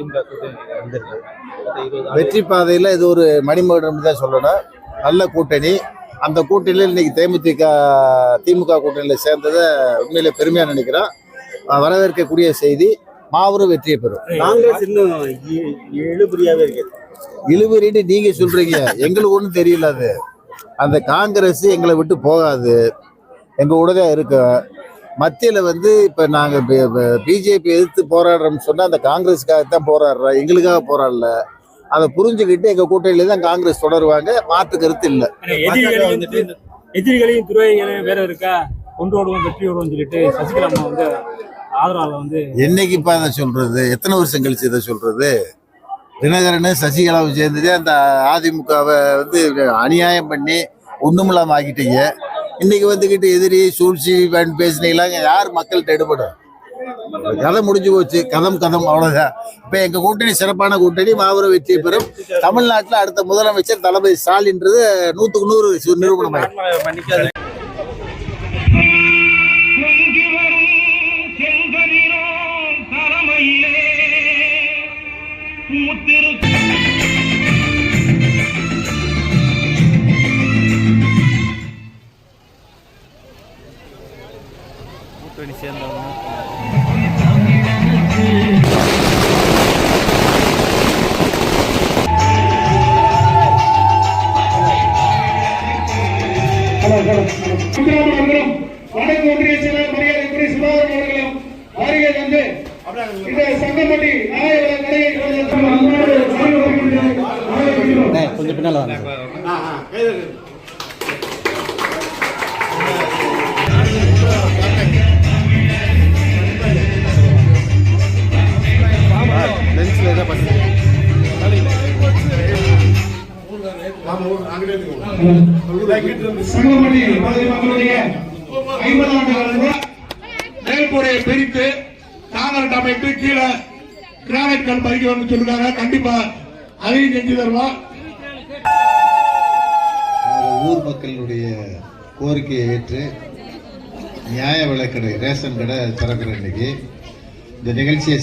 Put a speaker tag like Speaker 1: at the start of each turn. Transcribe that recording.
Speaker 1: திமுக கூட்டணி வந்திருக்கு.
Speaker 2: வெற்றி பாதையில் இது ஒரு மணிமகுடம் தான் சொல்லணும். நல்ல கூட்டணி. அந்த கூட்டணியில் இன்னைக்கு திமுக கூட்டணியில் சேர்ந்ததை உண்மையிலே பெருமையாக நினைக்கிறோம். வரவேற்கக்கூடிய செய்தி. மாபெரும் வெற்றியை பெறும்.
Speaker 1: காங்கிரஸ் இன்னும் இழுபறியாவே இருக்கு.
Speaker 2: இழுபறின்னு நீங்க சொல்றீங்க, எங்களுக்கு ஒன்றும் தெரியல. அது அந்த காங்கிரஸ் எங்களை விட்டு போகாது, எங்க கூடதான் இருக்கு. மத்தியில் இப்போ நாங்கள் பிஜேபி எதிர்த்து போராடுறோம்னு சொன்னால் அந்த காங்கிரஸுக்காகத்தான் போராடுறோம், எங்களுக்காக போராடல. அதை புரிஞ்சுக்கிட்டு எங்கள் கூட்டணியில தான் காங்கிரஸ் தொடருவாங்க. மாற்று கருத்து இல்லை.
Speaker 3: எதிரிகளையும் துறைகளையும் வேற இருக்கா கொண்டோடுவோம் வெற்றியோடுவோம் சொல்லிட்டு சசிகலா வந்து ஆதரவாளர் வந்து
Speaker 2: என்னைக்கு இப்போ அதை சொல்றது? எத்தனை வருஷம் கழிச்சு இதை சொல்றது? தினகரன் சசிகலாவை சேர்ந்ததே அந்த அதிமுகவை அநியாயம் பண்ணி ஒண்ணுமில்லாம ஆக்கிட்டீங்க. இன்னைக்கு வந்துக்கிட்டு எதிரி சூழ்ச்சி பேசினீங்களாங்க. யார் மக்கள்கிட்ட எடுபடும்? கதை முடிஞ்சு போச்சு. கதம் அவ்வளவுதான். இப்ப எங்க கூட்டணி சிறப்பான கூட்டணி, மாபெரும் வெற்றி பெறும். தமிழ்நாட்டில் அடுத்த முதலமைச்சர் தளபதி ஸ்டாலின்றது 100க்கு 100 நிரூபணம்.
Speaker 1: கூட்டணி சேர்ந்தவங்க
Speaker 4: வடக்கு ஒன்றிய செயலர் மரியாதைக்குரிய சுதாகரன் அவர்களும் அருகே வந்து இந்த சங்கப்பட்டி நியாய கடையை
Speaker 1: கொஞ்சம் பின்னால
Speaker 4: சங்கப்பட்டி பகுதி மக்களுடைய 50 ஆண்டு மேல்கூரையை பிரித்து தாங்கல் அமைத்து கீழே கிரானைட் கல் பதிக்கணும்னு சொல்லிருக்காங்க. கண்டிப்பா அதையும் செஞ்சு தருவோம்.
Speaker 2: ஊர் மக்களுடைய கோரிக்கையை ஏற்று நியாய விலைக்கடை ரேஷன் கடை திறக்கிற இன்னைக்கு இந்த நிகழ்ச்சியை